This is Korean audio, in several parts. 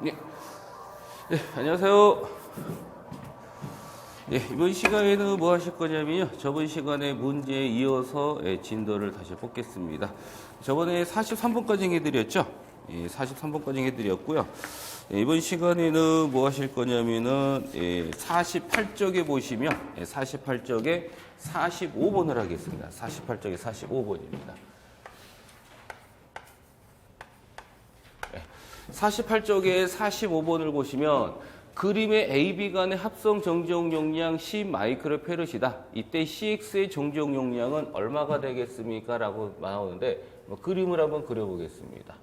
네. 네, 안녕하세요. 네, 이번 시간에는 뭐 하실 거냐면요. 저번 시간에 문제에 이어서 진도를 다시 뽑겠습니다. 저번에 43번까지 해드렸죠. 43번까지 해드렸고요. 이번 시간에는 뭐 하실 거냐면은 48쪽에 보시면 48쪽에 45번을 하겠습니다. 48쪽에 45번입니다. 48쪽에 45번을 보시면 그림의 AB 간의 합성 정정 용량 10 마이크로페럿이다. 이때 CX의 정정 용량은 얼마가 되겠습니까? 라고 나오는데 그림을 한번 그려보겠습니다.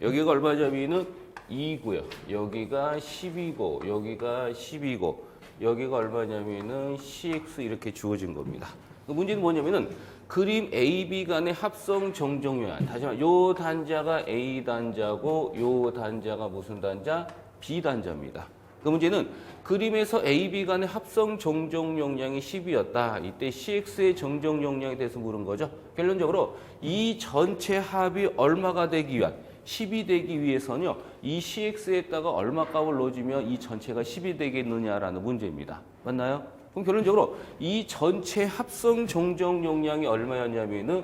여기가 얼마냐면은 2고요. 여기가 10이고 여기가 10이고 여기가 얼마냐면은 CX 이렇게 주어진 겁니다. 문제는 뭐냐면은 그림 AB 간의 합성 정정요한. 다시 말해 요 단자가 A 단자고 요 단자가 무슨 단자? B 단자입니다. 그 문제는 그림에서 AB 간의 합성 정정 용량이 10이었다. 이때 CX의 정정 용량에 대해서 물은 거죠. 결론적으로 이 전체 합이 얼마가 되기 위한 10이 되기 위해서는요. 이 CX에다가 얼마 값을 넣어주면 이 전체가 10이 되겠느냐라는 문제입니다. 맞나요? 그럼 결론적으로 이 전체 합성 정정 용량이 얼마였냐면은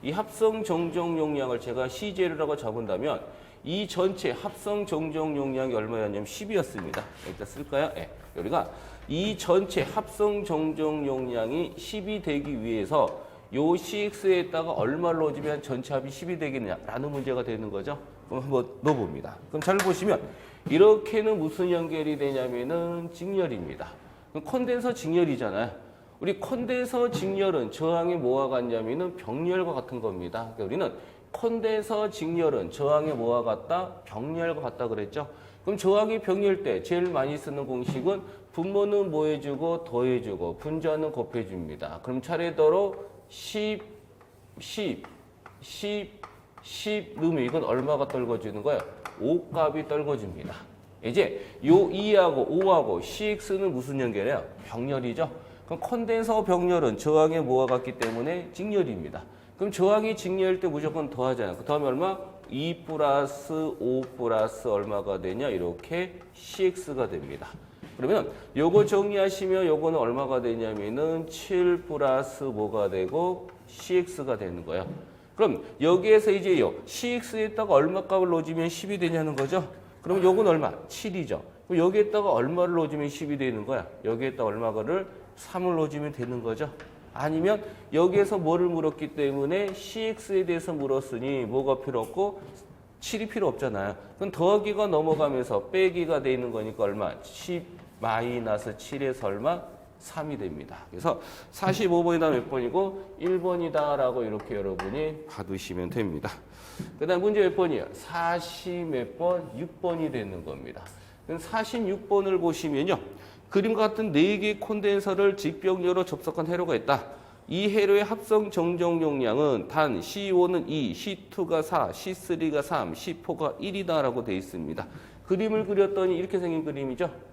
이 합성 정정 용량을 제가 CJ라고 잡은다면 이 전체 합성 정정 용량이 얼마였냐면 10이었습니다. 일단 쓸까요? 네. 우리가 이 전체 합성 정정 용량이 10이 되기 위해서 요 CX에다가 얼마를 넣어주면 전체 합이 10이 되겠느냐라는 문제가 되는 거죠. 그럼 한번 넣어봅니다. 그럼 잘 보시면 이렇게는 무슨 연결이 되냐면은 직렬입니다. 그럼 콘덴서 직렬이잖아요. 우리 콘덴서 직렬은 저항이 뭐와 같냐면은 병렬과 같은 겁니다. 그러니까 우리는 콘덴서 직렬은 저항이 뭐와 같다? 병렬과 같다 그랬죠. 그럼 저항이 병렬 때 제일 많이 쓰는 공식은 분모는 뭐 해주고 더해주고 분자는 곱해줍니다. 그럼 차례대로 10 넣으면 이건 얼마가 떨궈지는 거예요? 5값이 떨궈집니다. 이제 요 2하고 5하고 CX는 무슨 연결이에요? 병렬이죠. 그럼 콘덴서 병렬은 저항의 뭐와 같기 때문에 직렬입니다. 그럼 저항이 직렬일 때 무조건 더하잖아요. 그 다음에 얼마? 2 플러스 5 플러스 얼마가 되냐? 이렇게 CX가 됩니다. 그러면 요거 정리하시면 요거는 얼마가 되냐면은 7 플러스 뭐가 되고 CX가 되는 거예요. 그럼 여기에서 이제 요 CX에다가 얼마 값을 넣어주면 10이 되냐는 거죠. 그럼 요건 얼마? 7이죠. 그럼 여기에다가 얼마를 넣어주면 10이 되는 거야? 여기에다가 얼마를 3을 넣어주면 되는 거죠. 아니면 여기에서 뭐를 물었기 때문에 CX에 대해서 물었으니 뭐가 필요 없고 7이 필요 없잖아요. 그럼 더하기가 넘어가면서 빼기가 돼 있는 거니까 얼마? 10 마이너스 7에서 얼마? 3이 됩니다. 그래서 45번이다 몇 번이고 1번이다 라고 이렇게 여러분이 받으시면 됩니다. 그 다음 문제 몇 번이에요? 40 몇 번? 6번이 되는 겁니다. 그럼 46번을 보시면요. 그림과 같은 4개의 콘덴서를 직병렬로 접속한 회로가 있다. 이 회로의 합성 정정 용량은 단 C5는 2, C2가 4, C3가 3, C4가 1이다 라고 되어 있습니다. 그림을 그렸더니 이렇게 생긴 그림이죠.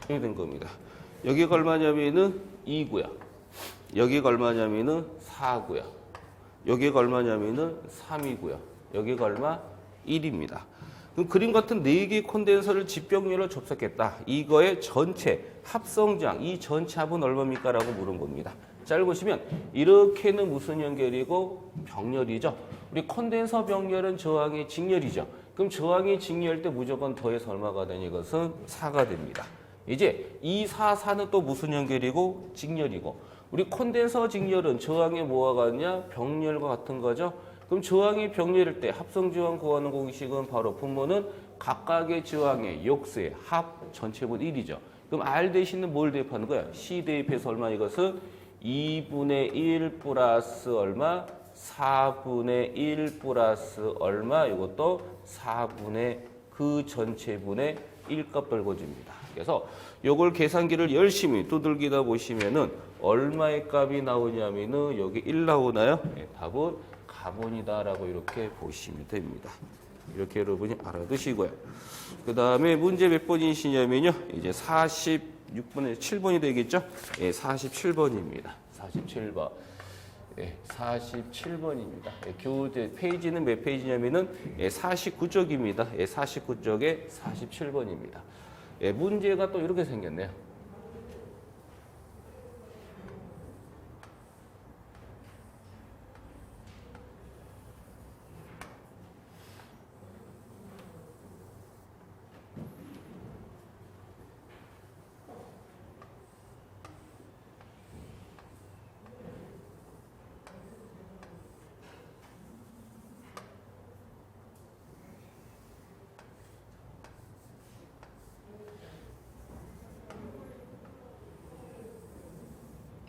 된 겁니다. 여기가 얼마냐면은 2고요. 여기가 얼마냐면은 4고요. 여기가 얼마냐면은 3이고요. 여기가 얼마? 1입니다. 그럼 그림 같은 4개의 콘덴서를 직병렬로 접속했다. 이거의 전체 합성장, 이 전체 합은 얼마입니까? 라고 물은 겁니다. 잘 보시면 이렇게는 무슨 연결이고 병렬이죠. 우리 콘덴서 병렬은 저항이 직렬이죠. 그럼 저항이 직렬 때 무조건 더해서 얼마가 되니 이것은 4가 됩니다. 이제 2, 4, 4는 또 무슨 연결이고? 직렬이고. 우리 콘덴서 직렬은 저항이 뭐와 같냐? 병렬과 같은 거죠. 그럼 저항이 병렬일 때 합성저항 구하는 공식은 바로 분모는 각각의 저항의 역수의 합 전체분 1이죠. 그럼 R 대신은 뭘 대입하는 거야? C 대입해서 얼마 이것은 2분의 1 플러스 얼마? 4분의 1 플러스 얼마? 이것도 4분의 그 전체분의 1값 떨궈줍니다. 그래서 요걸 계산기를 열심히 두들기다 보시면은 얼마의 값이 나오냐면은 여기 1 나오나요? 네, 답은 가본이다라고 이렇게 보시면 됩니다. 이렇게 여러분이 알아두시고요. 그 다음에 문제 몇 번이시냐면요. 이제 46번에 7번이 되겠죠? 예, 47번입니다. 47번. 예, 47번입니다. 예, 교재 페이지는 몇 페이지냐면은 49쪽입니다. 예, 49쪽에 47번입니다. 예, 문제가 또 이렇게 생겼네요.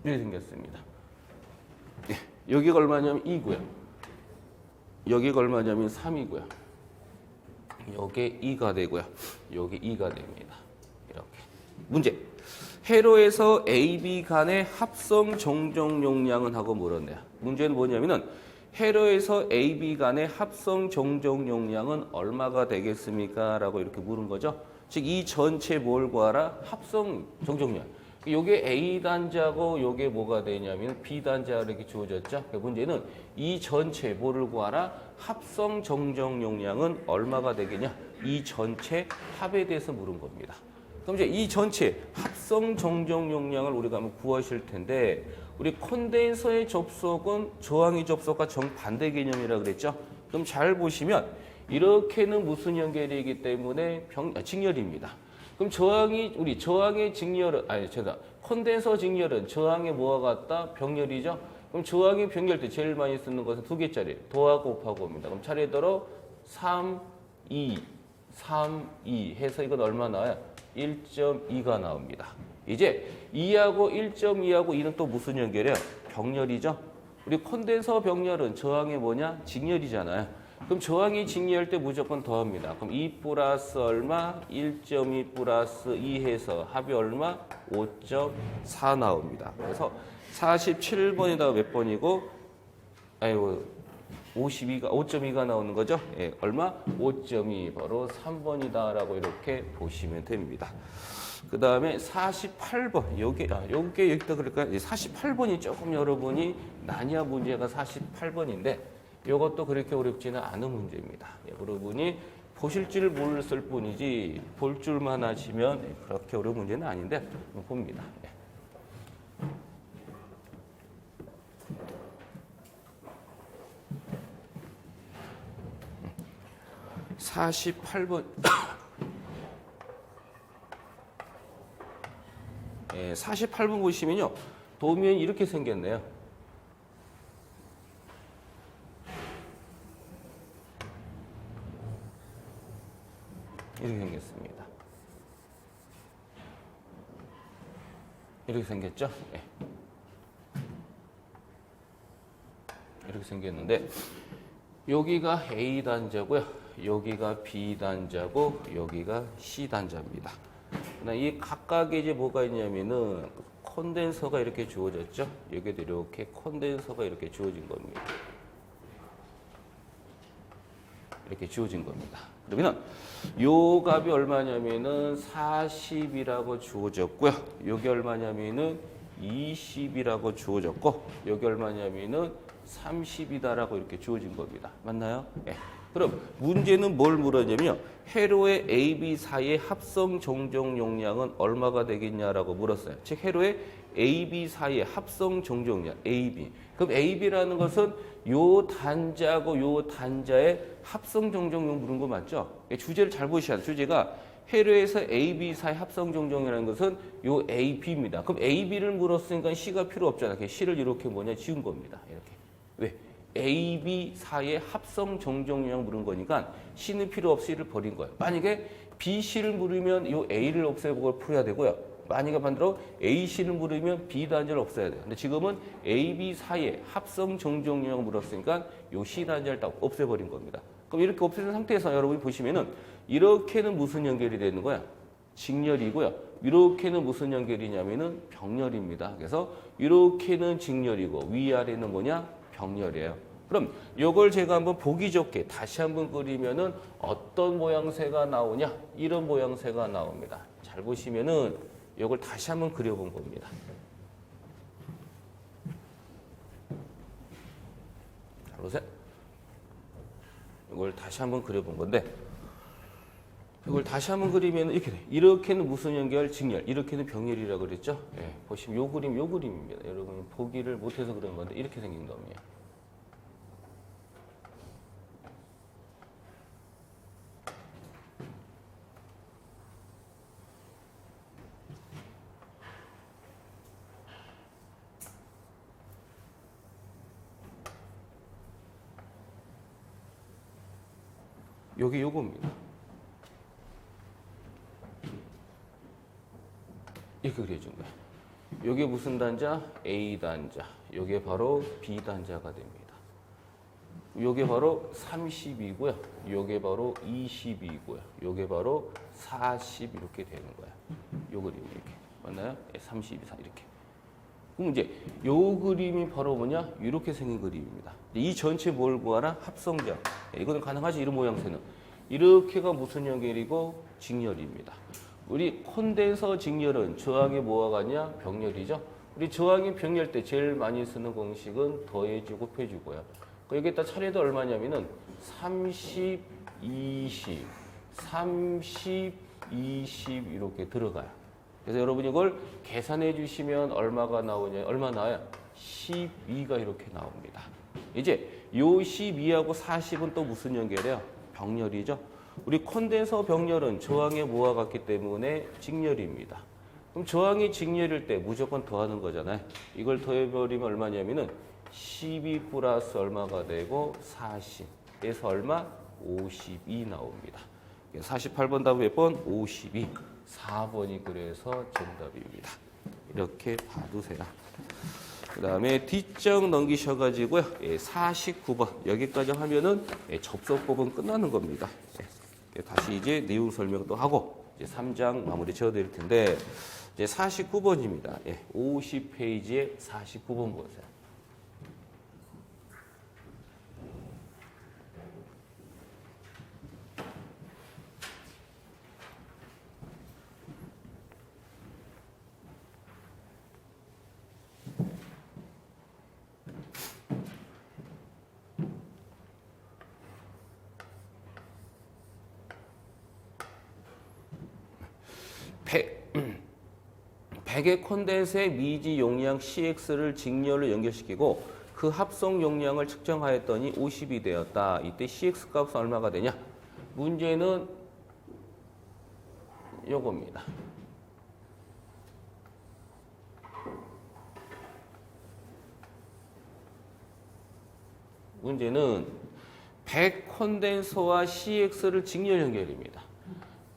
이렇게 생겼습니다. 예, 여기가 얼마냐면 2고요. 여기가 얼마냐면 3이고요. 여기 2가 되고요. 여기 2가 됩니다. 이렇게. 문제. 회로에서 AB 간의 합성 정정 용량은 하고 물었네요. 문제는 뭐냐면은 회로에서 AB 간의 합성 정정 용량은 얼마가 되겠습니까? 라고 이렇게 물은 거죠. 즉 이 전체 뭘 구하라? 합성 정정량. 요게 A 단자고 요게 뭐가 되냐면 B 단자가 이렇게 주어졌죠. 그 문제는 이 전체 뭐를 구하라? 합성 정정 용량은 얼마가 되겠냐? 이 전체 합에 대해서 물은 겁니다. 그럼 이제 이 전체 합성 정정 용량을 우리가 한번 구하실 텐데 우리 콘덴서의 접속은 저항의 접속과 정반대 개념이라 그랬죠. 그럼 잘 보시면 이렇게는 무슨 연결이기 때문에 직렬입니다. 그럼 우리 저항의 직렬은, 콘덴서 직렬은 저항의 뭐와 같다? 병렬이죠? 그럼 저항의 병렬 때 제일 많이 쓰는 것은 두 개짜리, 더하고 곱하고 옵니다. 그럼 차례대로 3, 2, 3, 2 해서 이건 얼마 나와요? 1.2가 나옵니다. 이제 2하고 1.2하고 2는 또 무슨 연결이에요? 병렬이죠? 우리 콘덴서 병렬은 저항의 뭐냐? 직렬이잖아요. 그럼 저항이 직렬 때 무조건 더합니다. 그럼 2 플러스 얼마? 1.2 플러스 2 해서 합이 얼마? 5.4 나옵니다. 그래서 47번에다가 몇 번이고, 5.2가 나오는 거죠? 예, 얼마? 5.2 바로 3번이다라고 이렇게 보시면 됩니다. 그 다음에 48번. 여기다 그럴까요? 48번이 조금 여러분이 난이한 문제가 48번인데, 이것도 그렇게 어렵지는 않은 문제입니다. 여러분이 보실 줄 모르실 뿐이지 볼 줄만 하시면 그렇게 어려운 문제는 아닌데 봅니다. 48번 48번 보시면요. 도면이 이렇게 생겼네요. 이렇게 생겼습니다. 이렇게 생겼죠? 네. 이렇게 생겼는데 여기가 A 단자고요. 여기가 B 단자고 여기가 C 단자입니다. 이 각각에 이제 뭐가 있냐면은 콘덴서가 이렇게 주어졌죠. 여기도 이렇게 콘덴서가 이렇게 주어진 겁니다. 이렇게 주어진 겁니다. 그러면 요 값이 얼마냐면은 40이라고 주어졌고요. 여기 얼마냐면은 20이라고 주어졌고 여기 얼마냐면은 30이다라고 이렇게 주어진 겁니다. 맞나요? 네. 그럼 문제는 뭘 물었냐면요. 회로의 AB 사이의 합성 정정 용량은 얼마가 되겠냐라고 물었어요. 즉 회로의 AB 사이의 합성 종족량 AB. 그럼 AB라는 것은 요 단자하고 요 단자의 합성 종족량 물은 거 맞죠? 주제를 잘 보셔야 돼요. 주제가 해류에서 AB 사이 합성 종족이라는 것은 요 AB입니다. 그럼 AB를 물었으니까 C가 필요 없잖아. 그냥 C를 이렇게 뭐냐 지운 겁니다. 이렇게. 왜? AB 사이의 합성 종족량 물은 거니까 C는 필요 없이 C를 버린 거예요. 만약에 BC를 물으면 요 A를 없애고 풀어야 되고요. 만약에 반대로 AC를 물으면 B 단자를 없애야 돼요. 근데 지금은 AB 사이의 합성 종족량을 물었으니까 요 C 단자를 딱 없애버린 겁니다. 그럼 이렇게 없애는 상태에서 여러분이 보시면은 이렇게는 무슨 연결이 되는 거야? 직렬이고요. 이렇게는 무슨 연결이냐면은 병렬입니다. 그래서 이렇게는 직렬이고 위아래는 뭐냐? 병렬이에요. 그럼 이걸 제가 한번 보기 좋게 다시 한번 그리면은 어떤 모양새가 나오냐? 이런 모양새가 나옵니다. 잘 보시면은 이걸 다시 한번 그려본 겁니다. 잘 보세요. 이걸 다시 한번 그려본 건데 이걸 다시 한번 그리면 이렇게 돼. 이렇게는 무슨 연결? 직렬. 이렇게는 병렬이라고 그랬죠? 예, 보시면 요 그림입니다. 여러분 보기를 못해서 그런 건데 이렇게 생긴 겁니다. 여기 요겁니다. 이렇게 그려준 거야. 요게 무슨 단자? A 단자. 요게 바로 B 단자가 됩니다. 요게 바로 30이고요. 요게 바로 20이고요. 요게 바로 40 이렇게 되는 거야. 요 그림이 이렇게. 맞나요? 30, 4 이렇게. 그럼 이제 요 그림이 바로 뭐냐? 이렇게 생긴 그림입니다. 이 전체 뭘 구하나? 합성자. 이거는 가능하지, 이런 모양새는. 이렇게가 무슨 연결이고? 직렬입니다. 우리 콘덴서 직렬은 저항이 뭐와 같냐? 병렬이죠. 우리 저항이 병렬 때 제일 많이 쓰는 공식은 더해주고 곱해주고요. 여기다 차례도 얼마냐면은 30, 20, 30, 20 이렇게 들어가요. 그래서 여러분이 이걸 계산해 주시면 얼마가 나오냐? 얼마 나와요? 12가 이렇게 나옵니다. 이제 요 12하고 40은 또 무슨 연결이에요? 병렬이죠. 우리 콘덴서 병렬은 저항의 뭐와 같기 때문에 직렬입니다. 그럼 저항이 직렬일 때 무조건 더하는 거잖아요. 이걸 더해버리면 얼마냐면은 12 플러스 얼마가 되고 40에서 얼마? 52 나옵니다. 48번 답은 몇 번? 52. 4번이 그래서 정답입니다. 이렇게 봐두세요. 그 다음에 뒷정 넘기셔가지고요. 49번 여기까지 하면은 접속법은 끝나는 겁니다. 다시 이제 내용 설명도 하고 이제 3장 마무리 지어드릴 텐데 이제 49번입니다. 50페이지에 49번 보세요. 백의 콘덴서의 미지 용량 CX를 직렬로 연결시키고 그 합성 용량을 측정하였더니 50이 되었다. 이때 CX 값은 얼마가 되냐? 문제는 요겁니다. 문제는 100 콘덴서와 CX를 직렬 연결입니다.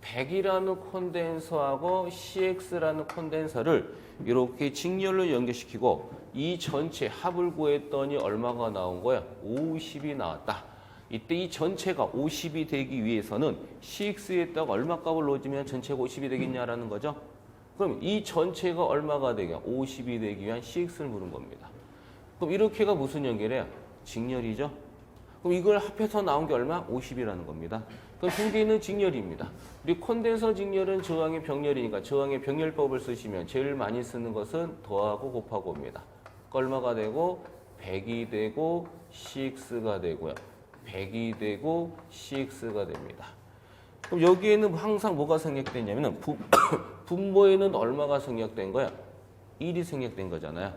100이라는 콘덴서하고 CX라는 콘덴서를 이렇게 직렬로 연결시키고 이 전체 합을 구했더니 얼마가 나온 거야? 50이 나왔다. 이때 이 전체가 50이 되기 위해서는 CX에다가 얼마 값을 넣어주면 전체가 50이 되겠냐라는 거죠. 그럼 이 전체가 얼마가 되냐? 50이 되기 위한 CX를 물은 겁니다. 그럼 이렇게가 무슨 연결이에요? 직렬이죠. 그럼 이걸 합해서 나온 게 얼마? 50이라는 겁니다. 그럼 두 개는 직렬입니다. 우리 콘덴서 직렬은 저항의 병렬이니까 저항의 병렬법을 쓰시면 제일 많이 쓰는 것은 더하고 곱하고입니다. 얼마가 되고 100이 되고 CX가 되고요. 100이 되고 CX가 됩니다. 그럼 여기에는 항상 뭐가 생략되냐면 분모에는 얼마가 생략된 거야? 1이 생략된 거잖아요.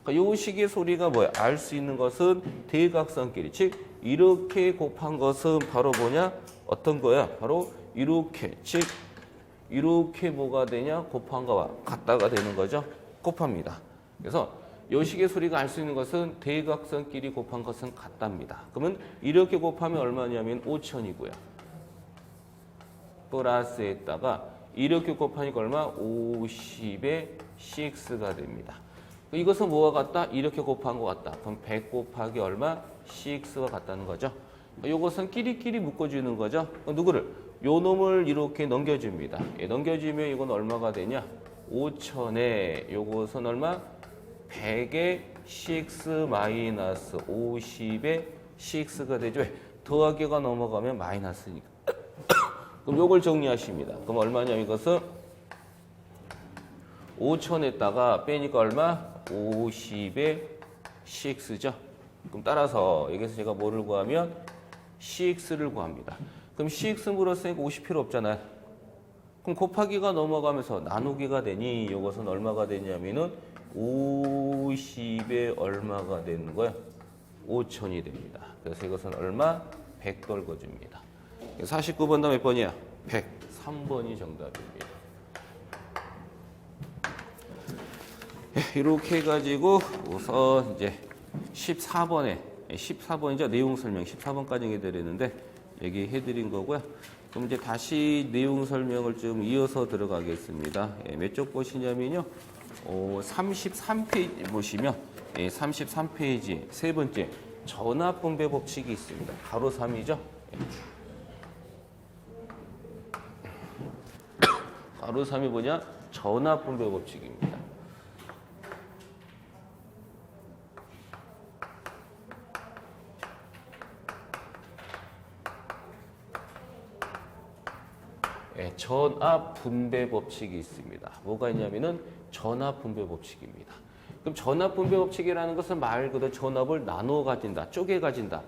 그러니까 요 식의 소리가 뭐야? 알 수 있는 것은 대각선끼리. 즉 이렇게 곱한 것은 바로 뭐냐? 어떤 거야? 바로 이렇게. 즉 이렇게 뭐가 되냐? 곱한 거와 같다가 되는 거죠. 곱합니다. 그래서 요 식의 소리가 알 수 있는 것은 대각선끼리 곱한 것은 같답니다. 그러면 이렇게 곱하면 얼마냐면 5천이고요. 플러스에다가 이렇게 곱하니까 얼마? 50의 6가 됩니다. 이것은 뭐와 같다? 이렇게 곱한 것 같다. 그럼 100 곱하기 얼마? 6가 같다는 거죠. 이것은 끼리끼리 묶어주는 거죠. 누구를? 요 놈을 이렇게 넘겨줍니다. 넘겨주면 이건 얼마가 되냐? 5천에 요것은 얼마? 100의 6 마이너스 50의 6가 되죠. 왜? 더하기가 넘어가면 마이너스니까. 그럼 요걸 정리하십니다. 그럼 얼마냐면 이것은 5천에다가 빼니까 얼마? 50의 6죠. 그럼 따라서 여기서 제가 뭐를 구하면 CX를 구합니다. 그럼 CX 물었으니까 50 필요 없잖아요. 그럼 곱하기가 넘어가면서 나누기가 되니 이것은 얼마가 되냐면은 50에 얼마가 되는 거야? 5천이 됩니다. 그래서 이것은 얼마? 100 떨궈줍니다. 49번 다음 몇 번이야? 103번이 정답입니다. 이렇게 해가지고 우선 이제 14번이죠. 내용 설명 14번까지 해드리는데 얘기해드린 거고요. 그럼 이제 다시 내용 설명을 좀 이어서 들어가겠습니다. 몇 쪽 보시냐면요. 33페이지 보시면 33페이지 세 번째 전압분배 법칙이 있습니다. 가로 3이죠. 가로 3이 뭐냐? 전압분배 법칙입니다. 전압 분배 법칙이 있습니다. 뭐가 있냐면은 전압 분배 법칙입니다. 그럼 전압 분배 법칙이라는 것은 말 그대로 전압을 나누어 가진다, 쪼개 가진다,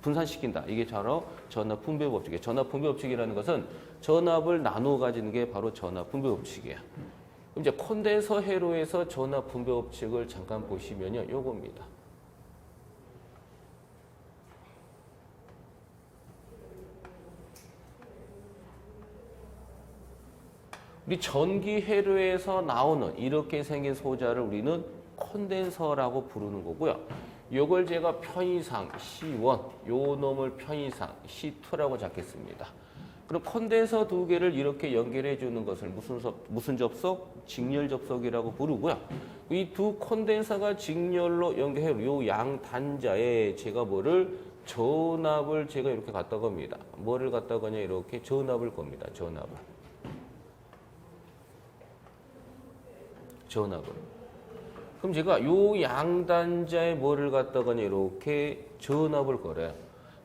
분산시킨다. 이게 바로 전압 분배 법칙이에요. 전압 분배 법칙이라는 것은 전압을 나누어 가지는 게 바로 전압 분배 법칙이에요. 그럼 이제 콘덴서 회로에서 전압 분배 법칙을 잠깐 보시면요, 요겁니다. 우리 전기 회로에서 나오는 이렇게 생긴 소자를 우리는 콘덴서라고 부르는 거고요. 요걸 제가 편의상 C1, 요 놈을 편의상 C2라고 잡겠습니다. 그럼 콘덴서 두 개를 이렇게 연결해 주는 것을 무슨 접속? 직렬 접속이라고 부르고요. 이 두 콘덴서가 직렬로 연결해 요 양 단자에 제가 뭐를 전압을 제가 이렇게 갖다 겁니다. 뭐를 갖다 거냐? 이렇게 전압을 겁니다. 전압을. 그럼 제가 요 양단자에 뭐를 갖다 거냐 이렇게 전압을 걸어요.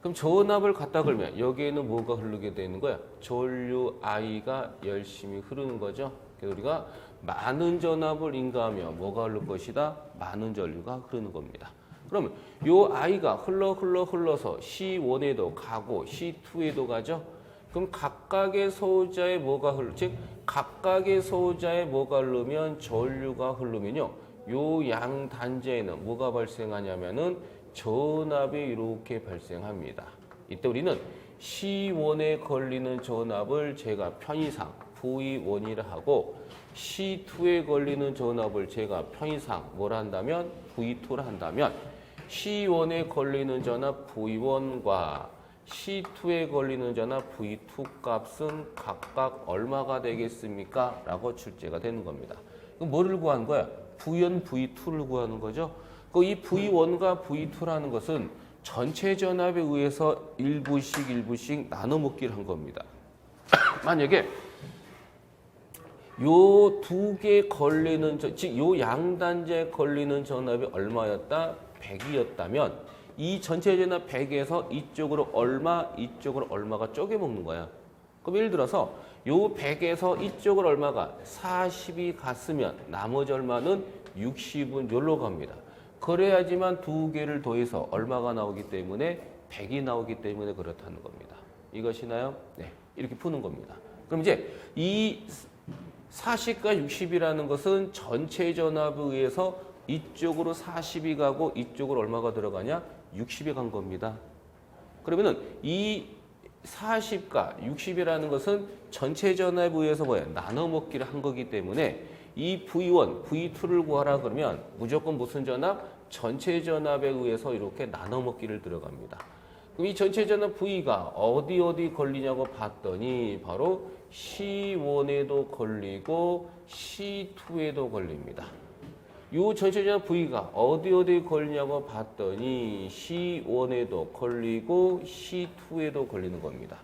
그럼 전압을 갖다 걸면 여기에는 뭐가 흐르게 되는 거야? 전류 I가 열심히 흐르는 거죠. 그래서 우리가 많은 전압을 인가하면 뭐가 흐를 것이다? 많은 전류가 흐르는 겁니다. 그러면 요 I가 흘러서 C1에도 가고 C2에도 가죠. 그럼 각각의 소자에 뭐가 즉 각각의 소자에 뭐가 흐르면 전류가 흐르면요. 요 양 단자에는 뭐가 발생하냐면은 전압이 이렇게 발생합니다. 이때 우리는 C1에 걸리는 전압을 제가 편의상 V1이라 하고 C2에 걸리는 전압을 제가 편의상 뭐라 한다면 V2라 한다면 C1에 걸리는 전압 V1과 C2에 걸리는 전압 V2 값은 각각 얼마가 되겠습니까? 라고 출제가 되는 겁니다. 그럼 뭐를 구하는 거야? V1, V2를 구하는 거죠. 이 V1과 V2라는 것은 전체 전압에 의해서 일부씩 나눠 먹기를 한 겁니다. 만약에 요 두 개 걸리는, 즉 요 양단자에 걸리는 전압이 얼마였다? 100이었다면 이 전체 전압 100에서 이쪽으로 얼마가 쪼개 먹는 거야. 그럼 예를 들어서 요 100에서 이쪽으로 얼마가 40이 갔으면 나머지 얼마는 60은 여기로 갑니다. 그래야지만 두 개를 더해서 얼마가 나오기 때문에 100이 나오기 때문에 그렇다는 겁니다. 이것이나요? 네. 이렇게 푸는 겁니다. 그럼 이제 이 40과 60이라는 것은 전체 전압에 의해서 이쪽으로 40이 가고 이쪽으로 얼마가 들어가냐? 60이 간 겁니다. 그러면은 이 40과 60이라는 것은 전체 전압에 의해서 뭐야? 나눠 먹기를 한 거기 때문에 이 V1, V2를 구하라 그러면 무조건 무슨 전압? 전체 전압에 의해서 이렇게 나눠 먹기를 들어갑니다. 그럼 이 전체 전압 V가 어디 걸리냐고 봤더니 바로 C1에도 걸리고 C2에도 걸립니다. 이 전체 전압 V가 어디 걸리냐고 봤더니 C1에도 걸리고 C2에도 걸리는 겁니다.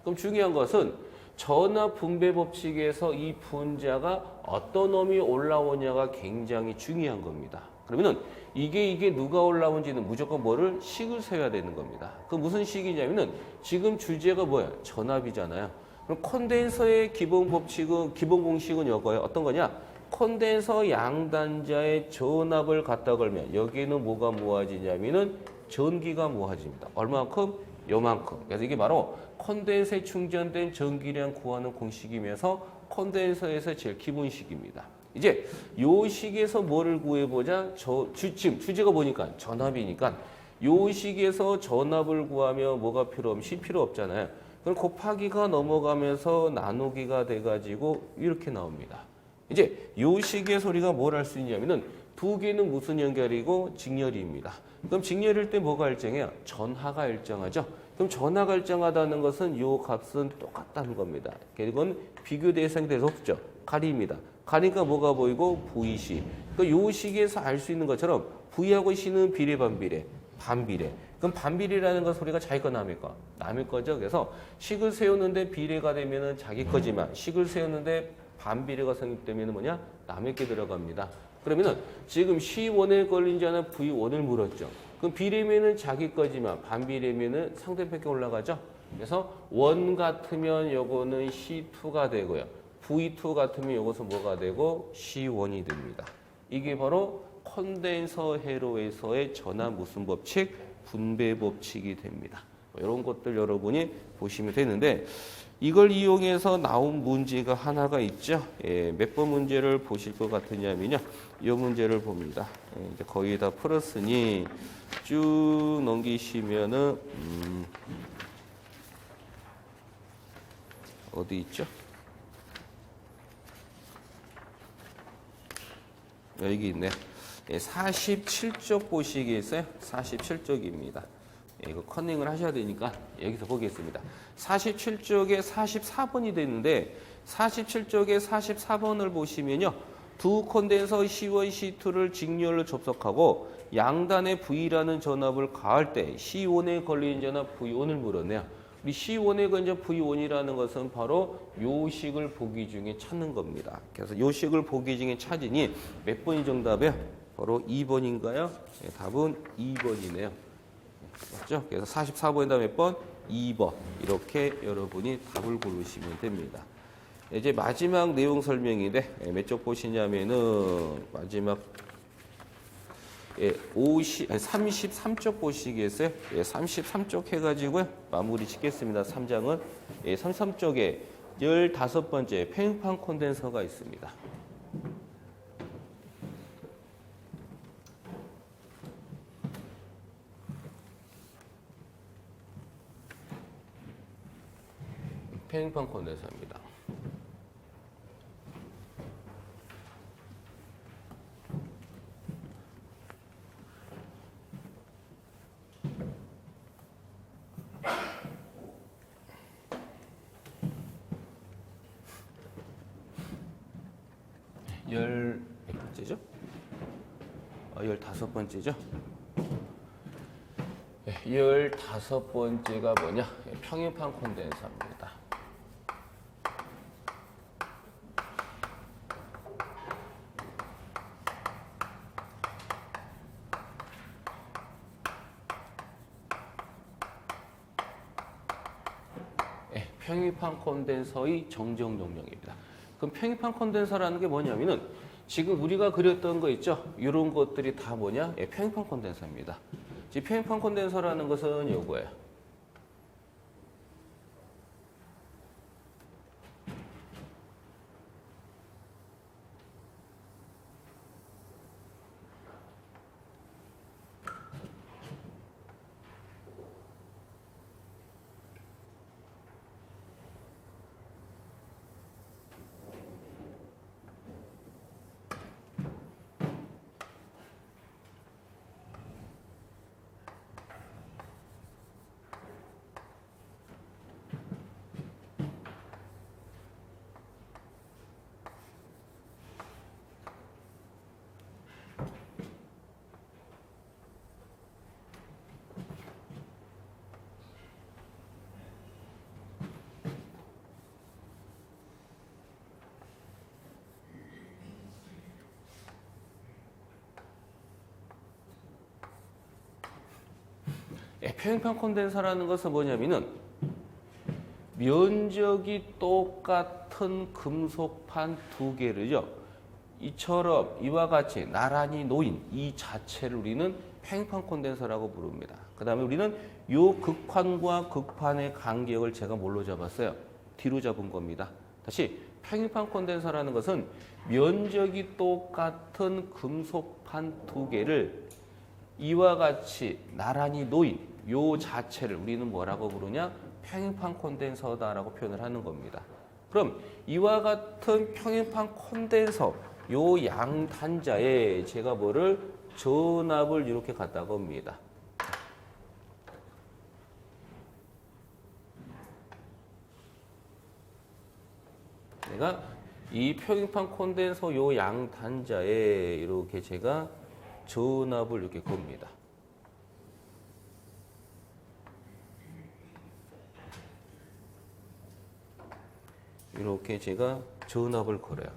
그럼 중요한 것은 전압 분배 법칙에서 이 분자가 어떤 놈이 올라오냐가 굉장히 중요한 겁니다. 그러면은 이게 누가 올라온지는 무조건 뭐를 식을 세워야 되는 겁니다. 그 무슨 식이냐면은 지금 주제가 뭐야? 전압이잖아요. 그럼 콘덴서의 기본 법칙은 기본 공식은 이거예요. 어떤 거냐? 콘덴서 양단자의 전압을 갖다 걸면 여기에는 뭐가 모아지냐면은 전기가 모아집니다. 얼마만큼? 요만큼. 그래서 이게 바로 콘덴서에 충전된 전기량 구하는 공식이면서 콘덴서에서 제일 기본식입니다. 이제 요 식에서 뭐를 구해보자? 지금 주제가 뭐니까? 전압이니까 요 식에서 전압을 구하면 뭐가 필요 없이 필요 없잖아요. 그럼 곱하기가 넘어가면서 나누기가 돼가지고 이렇게 나옵니다. 이제 요 식의 소리가 뭘 할 수 있냐면은 두 개는 무슨 연결이고 직렬입니다. 그럼 직렬일 때 뭐가 일정해요? 전하가 일정하죠. 그럼 전하가 일정하다는 것은 요 값은 똑같다는 겁니다. 이건 비교 대상이 돼서 없죠. 가리입니다. 가니까 뭐가 보이고 VC. 그러니까 요 식에서 알 수 있는 것처럼 V하고 C는 비례 반비례, 반비례. 그럼 반비례라는 건 소리가 자기 거 남의 거. 남의 거죠. 그래서 식을 세우는데 비례가 되면은 자기 거지만 식을 세우는데 반비례가 성립되면 뭐냐? 남의 게 들어갑니다. 그러면은 지금 C1에 걸린 자는 V1을 물었죠. 그럼 비례면은 자기 거지만 반비례면은 상대편께 올라가죠. 그래서 1 같으면 요거는 C2가 되고요. V2 같으면 요것은 뭐가 되고 C1이 됩니다. 이게 바로 콘덴서 회로에서의 전압 무슨 법칙? 분배 법칙이 됩니다. 이런 것들 여러분이 보시면 되는데 이걸 이용해서 나온 문제가 하나가 있죠. 예, 몇 번 문제를 보실 것 같으냐면요. 이 문제를 봅니다. 예, 이제 거의 다 풀었으니 쭉 넘기시면은 어디 있죠? 여기 있네. 예, 47쪽 보시기 있어요. 47쪽입니다. 예, 이거 커닝을 하셔야 되니까 여기서 보겠습니다. 47쪽에 44번이 되는데 47쪽에 44번을 보시면요. 두 콘덴서 C1, C2를 직렬로 접속하고 양단에 V라는 전압을 가할 때 C1에 걸리는 전압 V1을 물었네요. 우리 C1에 걸린 전압 V1이라는 것은 바로 요 식을 보기 중에 찾는 겁니다. 그래서 요 식을 보기 중에 찾으니 몇 번이 정답이에요? 바로 2번인가요? 네, 답은 2번이네요. 맞죠? 그래서 44번에다 몇 번? 2번. 이렇게 여러분이 답을 고르시면 됩니다. 이제 마지막 내용 설명인데 몇 쪽 보시냐면은 마지막 33쪽 보시겠어요? 33쪽 해가지고요. 마무리 짓겠습니다. 3장은 33쪽에 15번째 팽판 콘덴서가 있습니다. 팽판 콘덴서입니다. 몇 번째죠? 15번째죠? 15번째가 뭐냐? 평행판 콘덴서입니다. 평행판 콘덴서의 정정 용량입니다. 그럼 평행판 콘덴서라는 게 뭐냐면은 지금 우리가 그렸던 거 있죠? 이런 것들이 다 뭐냐? 평행판 콘덴서입니다. 지금 평행판 콘덴서라는 것은 요거예요. 평행판 콘덴서라는 것은 뭐냐면은 면적이 똑같은 금속판 두 개를요. 이처럼 이와 같이 나란히 놓인 이 자체를 우리는 평행판 콘덴서라고 부릅니다. 그 다음에 우리는 요 극판과 극판의 간격을 제가 뭘로 잡았어요? D로 잡은 겁니다. 다시 평행판 콘덴서라는 것은 면적이 똑같은 금속판 두 개를 이와 같이 나란히 놓인 요 자체를 우리는 뭐라고 부르냐? 평행판 콘덴서다라고 표현을 하는 겁니다. 그럼 이와 같은 평행판 콘덴서 요 양 단자에 제가 뭐를 전압을 이렇게 갖다가 옵니다. 내가 이 평행판 콘덴서 요 양 단자에 이렇게 제가 전압을 이렇게 겁니다. 이렇게 제가 전압을 걸어요.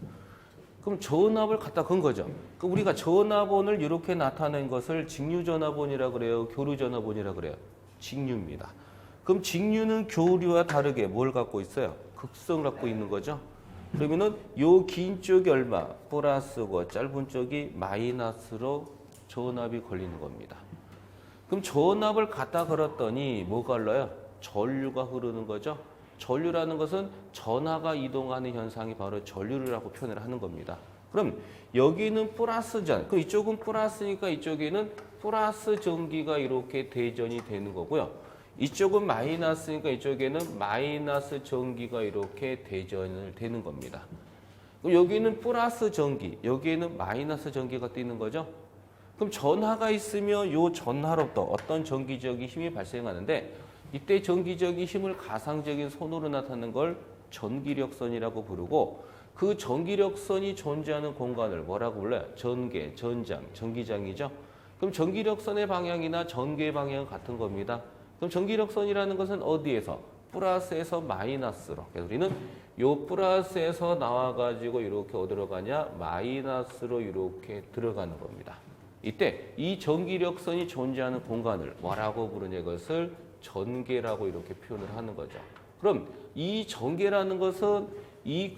그럼 전압을 갖다 건 거죠. 그럼 우리가 전압원을 이렇게 나타낸 것을 직류전압원이라 그래요? 교류전압원이라 그래요? 직류입니다. 그럼 직류는 교류와 다르게 뭘 갖고 있어요? 극성을 갖고 있는 거죠. 그러면은 요 긴 쪽이 얼마? 플러스고 짧은 쪽이 마이너스로 전압이 걸리는 겁니다. 그럼 전압을 갖다 걸었더니 뭐가 흘러요? 전류가 흐르는 거죠. 전류라는 것은 전하가 이동하는 현상이 바로 전류라고 표현을 하는 겁니다. 그럼 여기는 플러스전, 그럼 이쪽은 플러스니까 이쪽에는 플러스 전기가 이렇게 대전이 되는 거고요. 이쪽은 마이너스니까 이쪽에는 마이너스 전기가 이렇게 대전을 되는 겁니다. 그럼 여기는 플러스 전기, 여기에는 마이너스 전기가 뛰는 거죠. 그럼 전하가 있으면 이 전하로부터 어떤 전기적인 힘이 발생하는데 이때 전기적인 힘을 가상적인 손으로 나타내는 걸 전기력선이라고 부르고 그 전기력선이 존재하는 공간을 뭐라고 불러요? 전개, 전장, 전기장이죠. 그럼 전기력선의 방향이나 전개의 방향은 같은 겁니다. 그럼 전기력선이라는 것은 어디에서? 플러스에서 마이너스로. 그래서 우리는 요 플러스에서 나와가지고 이렇게 어디로 가냐? 마이너스로 이렇게 들어가는 겁니다. 이때 이 전기력선이 존재하는 공간을 뭐라고 부르냐? 이것을 전개라고 이렇게 표현을 하는 거죠. 그럼 이 전개라는 것은 이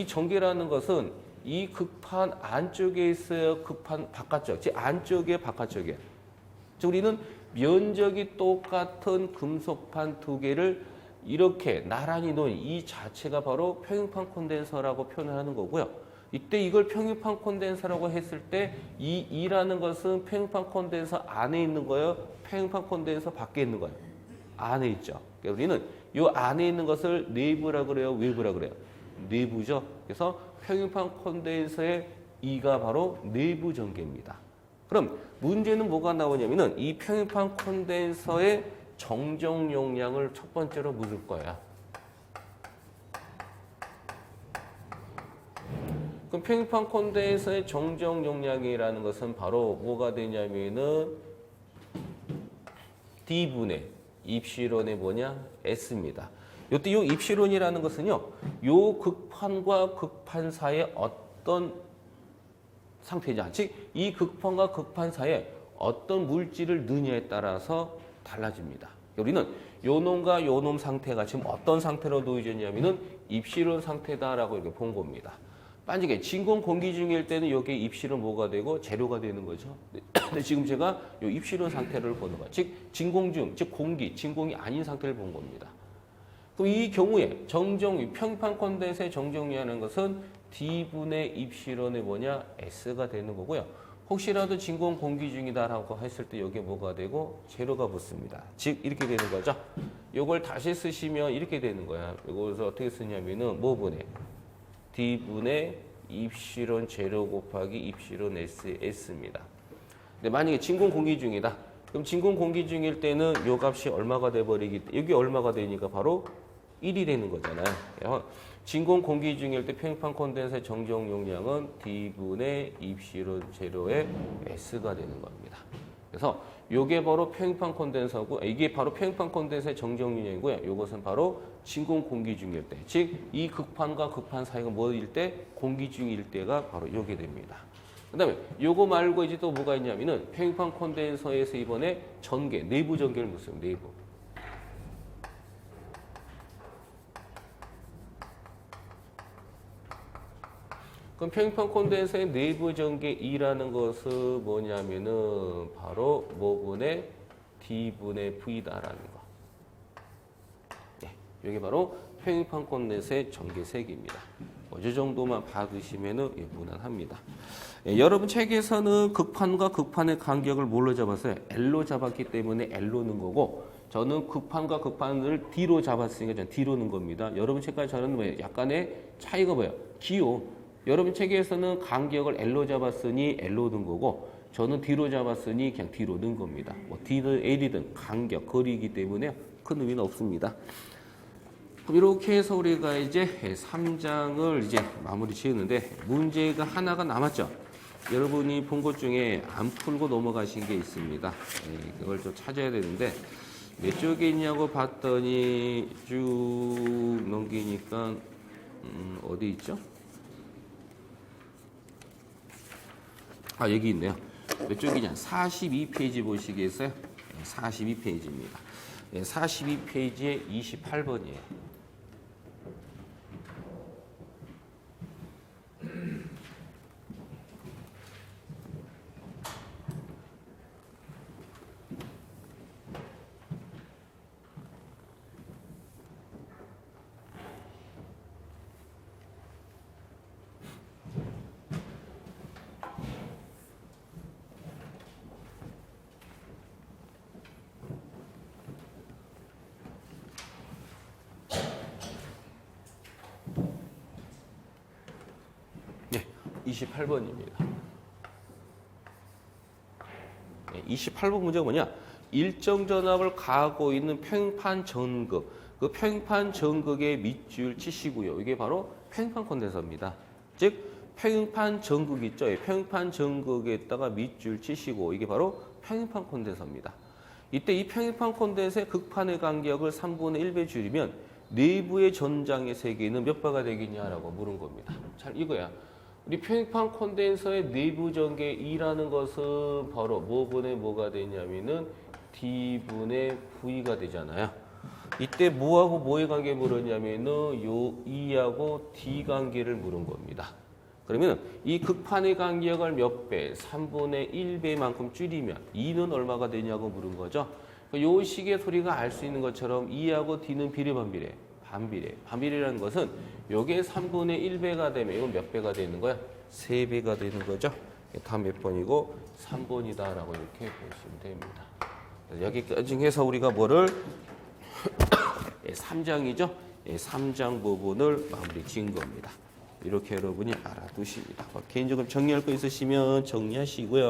전개라는 것은 이 극판 안쪽에 있어요. 극판 바깥쪽, 즉 안쪽에 바깥쪽에. 즉 우리는 면적이 똑같은 금속판 두 개를 이렇게 나란히 놓은 이 자체가 바로 평행판 콘덴서라고 표현을 하는 거고요. 이때 이걸 평행판 콘덴서라고 했을 때 이 E라는 것은 평행판 콘덴서 안에 있는 거예요? 평행판 콘덴서 밖에 있는 거예요? 안에 있죠. 그러니까 우리는 이 안에 있는 것을 내부라 그래요? 외부라 그래요? 내부죠. 그래서 평행판 콘덴서의 E가 바로 내부 전개입니다. 그럼 문제는 뭐가 나오냐면은 이 평행판 콘덴서의 정정 용량을 첫 번째로 물을 거야. 그럼 평행판 콘덴서의 정정 용량이라는 것은 바로 뭐가 되냐면은 D분의 입시론의 뭐냐? S입니다. 이때 이 입시론이라는 것은요, 요 극판과 극판 사이에 어떤 상태냐, 즉 이 극판과 극판 사이에 어떤 물질을 넣느냐에 따라서 달라집니다. 우리는 요놈과 요놈 상태가 지금 어떤 상태로 놓여졌냐면은 입시론 상태다라고 이렇게 본 겁니다. 만약에 진공 공기 중일 때는 여기에 입시론 뭐가 되고 재료가 되는 거죠. 근데 지금 제가 요 입시론 상태를 보는 거예요. 즉 진공 중, 즉 공기, 진공이 아닌 상태를 본 겁니다. 그럼 이 경우에 정정, 평판 콘덴서의 정정이라는 것은 D분의 입시론의 뭐냐? S가 되는 거고요. 혹시라도 진공 공기 중이다라고 했을 때 여기에 뭐가 되고 재료가 붙습니다. 즉 이렇게 되는 거죠. 요걸 다시 쓰시면 이렇게 되는 거야. 이것을 어떻게 쓰냐면은 뭐분의 D분의 입시론 재료 곱하기 입시론 S입니다. 근데 만약에 진공 공기 중이다. 그럼 진공 공기 중일 때는 요 값이 얼마가 돼버리기, 여기 얼마가 되니까 바로 1이 되는 거잖아요. 진공 공기 중일 때 평행판 콘덴서의 정정 용량은 D분의 입시론 재료의 S가 되는 겁니다. 그래서 요게 바로 평행판 콘덴서고, 이게 바로 평행판 콘덴서의 정정 용량이고요. 요것은 바로 진공 공기 중일 때, 즉 이 극판과 극판 사이가 뭐일 때? 공기 중일 때가 바로 요게 됩니다. 그다음에 요거 말고 이제 또 뭐가 있냐면은 평행판 콘덴서에서 이번에 전개, 내부 전개를 묻습니다. 내부. 그럼 평행판 콘덴서의 내부 전개 2라는 것은 뭐냐면은 바로 뭐분의 D분의 V다라는 거. 네, 이게 바로 평행판 콘덴서의 전개색입니다. 이 정도만 봐두시면은 무난합니다. 예, 여러분 책에서는 극판과 극판의 간격을 뭘로 잡았어요? L로 잡았기 때문에 L로 넣은 거고, 저는 극판과 극판을 D로 잡았으니까 저는 D로 넣은 겁니다. 여러분 책과 저는 뭐예요? 약간의 차이가 뭐예요? 기호. 여러분 책에서는 간격을 L로 잡았으니 L로 넣은 거고, 저는 D로 잡았으니 그냥 D로 넣은 겁니다. 뭐 D든 L이든 간격, 거리이기 때문에 큰 의미는 없습니다. 그럼 이렇게 해서 우리가 이제 3장을 이제 마무리 지었는데 문제가 하나가 남았죠. 여러분이 본 것 중에 안 풀고 넘어가신 게 있습니다. 그걸 좀 찾아야 되는데 몇 쪽에 있냐고 봤더니 쭉 넘기니까 어디 있죠? 아, 여기 있네요. 몇 쪽이냐? 42페이지 보시겠어요? 42페이지입니다. 42페이지에 28번이에요. 네, 28번입니다. 28번 문제가 뭐냐? 일정 전압을 가하고 있는 평행판 전극, 그 평행판 전극의 밑줄 치시고요. 이게 바로 평행판 콘덴서입니다. 즉 평행판 전극 있죠? 평행판 전극에다가 밑줄 치시고 이게 바로 평행판 콘덴서입니다. 이때 이 평행판 콘덴서의 극판의 간격을 3분의 1배 줄이면 내부의 전장의 세기는 몇 배가 되겠냐라고 물은 겁니다. 잘 이거야. 우리 평행판 콘덴서의 내부 전개 2라는 것은 바로 뭐분의 뭐가 되냐면은 D분의 V가 되잖아요. 이때 뭐하고 뭐의 관계 물었냐면은 요 2하고 D 관계를 물은 겁니다. 그러면 이 극판의 간격을 몇 배? 3분의 1배만큼 줄이면 2는 얼마가 되냐고 물은 거죠. 요 식의 소리가 알 수 있는 것처럼 2하고 D는 비례 반비례? 반비례. 반비례라는 것은 요게 3분의 1배가 되면 이건 몇 배가 되는 거야? 3배가 되는 거죠. 다 몇 번이고 3번이다라고 이렇게 보시면 됩니다. 여기까지 해서 우리가 뭐를 3장이죠. 3장 부분을 마무리 지은 겁니다. 이렇게 여러분이 알아두십니다. 개인적으로 정리할 거 있으시면 정리하시고요.